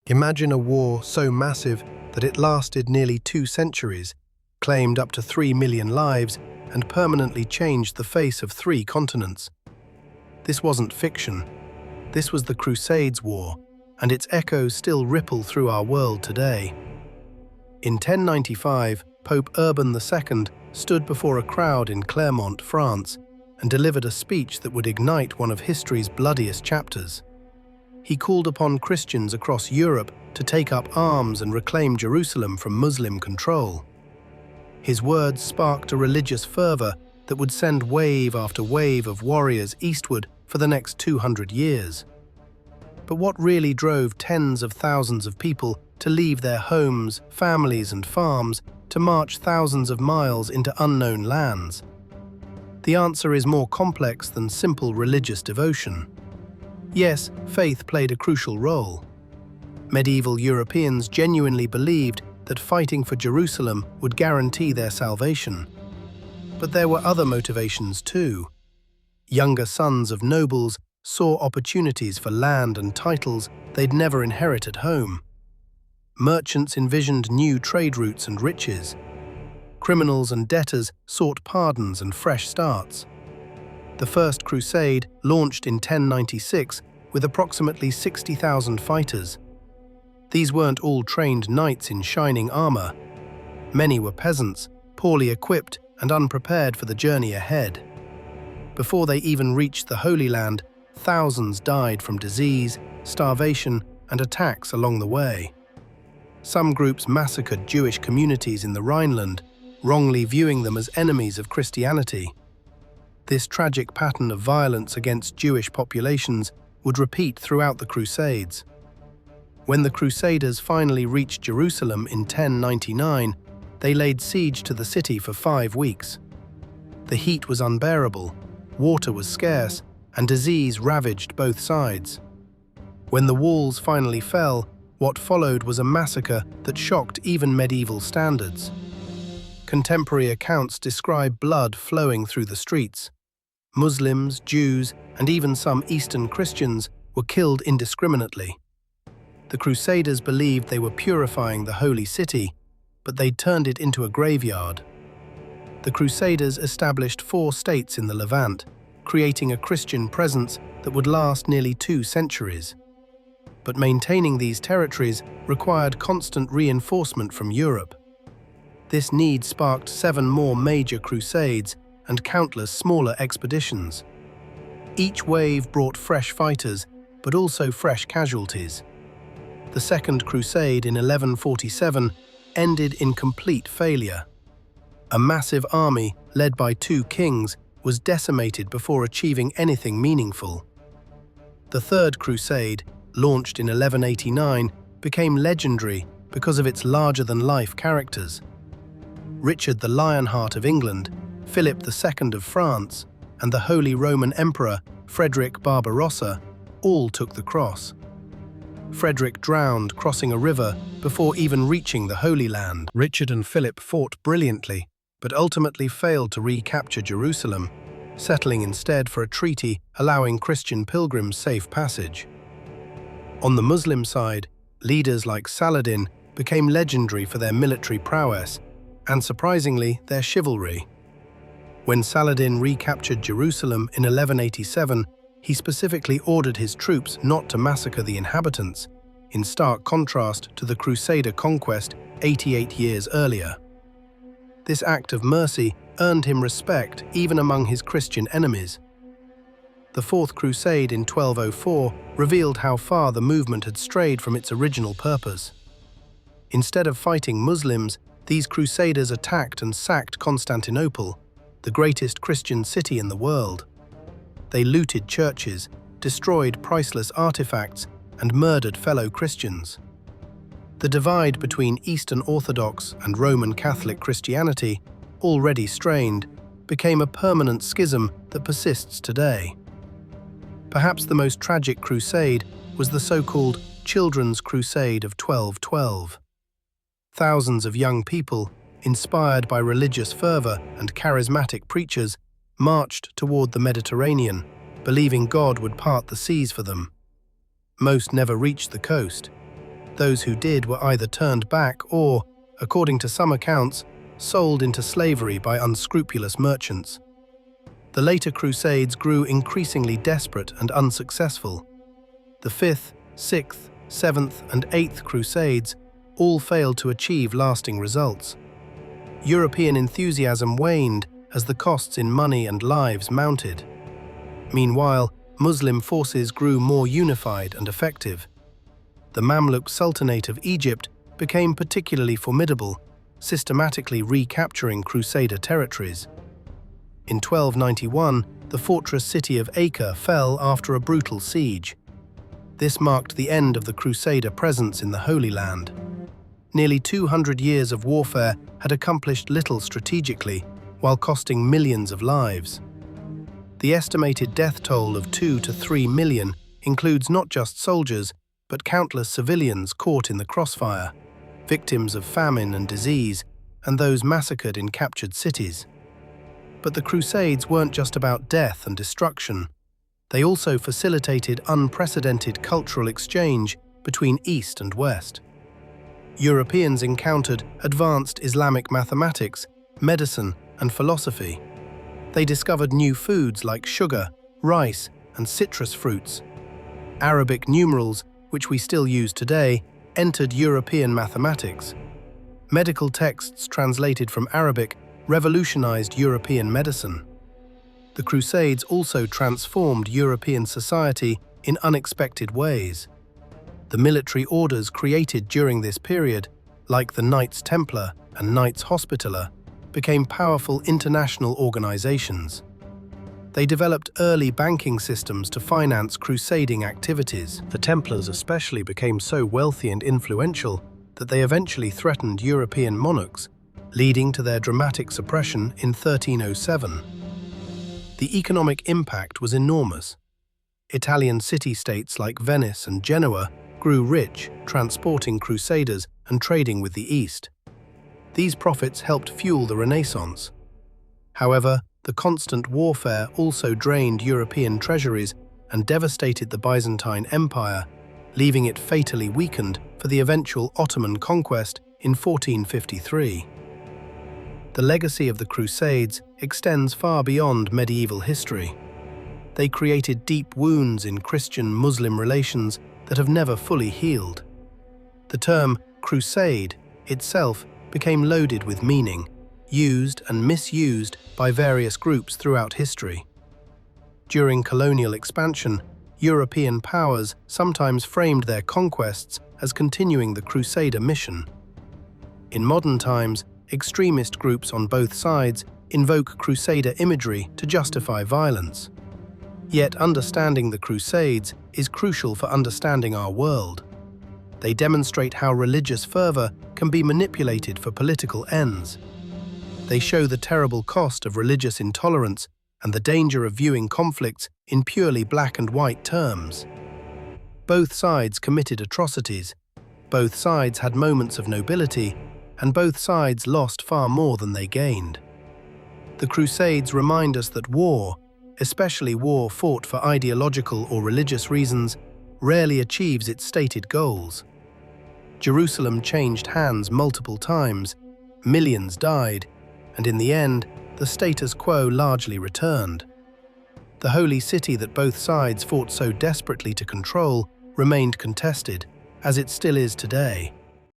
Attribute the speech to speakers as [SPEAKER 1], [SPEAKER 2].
[SPEAKER 1] Imagine a war so massive that it lasted nearly 2 centuries, claimed up to 3 million lives, and permanently changed the face of 3 continents. This wasn't fiction. This was the Crusades War, and its echoes still ripple through our world today. In 1095, Pope Urban II stood before a crowd in Clermont, France, and delivered a speech that would ignite one of history's bloodiest chapters. He called upon Christians across Europe to take up arms and reclaim Jerusalem from Muslim control. His words sparked a religious fervor that would send wave after wave of warriors eastward for the next 200 years. But what really drove tens of thousands of people to leave their homes, families, and farms to march thousands of miles into unknown lands? The answer is more complex than simple religious devotion. Yes, faith played a crucial role. Medieval Europeans genuinely believed that fighting for Jerusalem would guarantee their salvation. But there were other motivations too. Younger sons of nobles saw opportunities for land and titles they'd never inherit at home. Merchants envisioned new trade routes and riches. Criminals and debtors sought pardons and fresh starts. The First Crusade launched in 1096 with approximately 60,000 fighters. These weren't all trained knights in shining armor. Many were peasants, poorly equipped and unprepared for the journey ahead. Before they even reached the Holy Land, thousands died from disease, starvation, and attacks along the way. Some groups massacred Jewish communities in the Rhineland, wrongly viewing them as enemies of Christianity. This tragic pattern of violence against Jewish populations would repeat throughout the Crusades. When the Crusaders finally reached Jerusalem in 1099, they laid siege to the city for 5 weeks. The heat was unbearable, water was scarce, and disease ravaged both sides. When the walls finally fell, what followed was a massacre that shocked even medieval standards. Contemporary accounts describe blood flowing through the streets. Muslims, Jews, and even some Eastern Christians were killed indiscriminately. The Crusaders believed they were purifying the holy city, but they'd turned it into a graveyard. The Crusaders established 4 states in the Levant, creating a Christian presence that would last nearly 2 centuries. But maintaining these territories required constant reinforcement from Europe. This need sparked 7 more major crusades and countless smaller expeditions. Each wave brought fresh fighters, but also fresh casualties. The Second Crusade in 1147 ended in complete failure. A massive army, led by 2 kings, was decimated before achieving anything meaningful. The Third Crusade, launched in 1189, became legendary because of its larger-than-life characters. Richard the Lionheart of England, Philip II of France, and the Holy Roman Emperor Frederick Barbarossa all took the cross. Frederick drowned crossing a river before even reaching the Holy Land. Richard and Philip fought brilliantly, but ultimately failed to recapture Jerusalem, settling instead for a treaty allowing Christian pilgrims safe passage. On the Muslim side, leaders like Saladin became legendary for their military prowess and, surprisingly, their chivalry. When Saladin recaptured Jerusalem in 1187, he specifically ordered his troops not to massacre the inhabitants, in stark contrast to the crusader conquest 88 years earlier. This act of mercy earned him respect even among his Christian enemies. The Fourth Crusade in 1204 revealed how far the movement had strayed from its original purpose. Instead of fighting Muslims, these crusaders attacked and sacked Constantinople, the greatest Christian city in the world. They looted churches, destroyed priceless artifacts, and murdered fellow Christians. The divide between Eastern Orthodox and Roman Catholic Christianity, already strained, became a permanent schism that persists today. Perhaps the most tragic crusade was the so-called Children's Crusade of 1212. Thousands of young people, inspired by religious fervor and charismatic preachers, marched toward the Mediterranean, believing God would part the seas for them. Most never reached the coast. Those who did were either turned back or, according to some accounts, sold into slavery by unscrupulous merchants. The later Crusades grew increasingly desperate and unsuccessful. The 5th, 6th, 7th, and 8th Crusades all failed to achieve lasting results. European enthusiasm waned as the costs in money and lives mounted. Meanwhile, Muslim forces grew more unified and effective. The Mamluk Sultanate of Egypt became particularly formidable, systematically recapturing crusader territories. In 1291, the fortress city of Acre fell after a brutal siege. This marked the end of the crusader presence in the Holy Land. Nearly 200 years of warfare had accomplished little strategically, while costing millions of lives. The estimated death toll of 2 to 3 million includes not just soldiers, but countless civilians caught in the crossfire, victims of famine and disease, and those massacred in captured cities. But the Crusades weren't just about death and destruction. They also facilitated unprecedented cultural exchange between East and West. Europeans encountered advanced Islamic mathematics, medicine, and philosophy. They discovered new foods like sugar, rice, and citrus fruits. Arabic numerals, which we still use today, entered European mathematics. Medical texts translated from Arabic revolutionized European medicine. The Crusades also transformed European society in unexpected ways. The military orders created during this period, like the Knights Templar and Knights Hospitaller, became powerful international organizations. They developed early banking systems to finance crusading activities. The Templars especially became so wealthy and influential that they eventually threatened European monarchs, leading to their dramatic suppression in 1307. The economic impact was enormous. Italian city-states like Venice and Genoa grew rich, transporting crusaders and trading with the East. These profits helped fuel the Renaissance. However, the constant warfare also drained European treasuries and devastated the Byzantine Empire, leaving it fatally weakened for the eventual Ottoman conquest in 1453. The legacy of the Crusades extends far beyond medieval history. They created deep wounds in Christian-Muslim relations that have never fully healed. The term crusade itself became loaded with meaning, used and misused by various groups throughout history. During colonial expansion, European powers sometimes framed their conquests as continuing the crusader mission. In modern times, extremist groups on both sides invoke crusader imagery to justify violence. Yet understanding the Crusades is crucial for understanding our world. They demonstrate how religious fervor can be manipulated for political ends. They show the terrible cost of religious intolerance and the danger of viewing conflicts in purely black and white terms. Both sides committed atrocities, both sides had moments of nobility, and both sides lost far more than they gained. The Crusades remind us that war, especially war fought for ideological or religious reasons, rarely achieves its stated goals. Jerusalem changed hands multiple times, millions died, and in the end, the status quo largely returned. The holy city that both sides fought so desperately to control remained contested, as it still is today.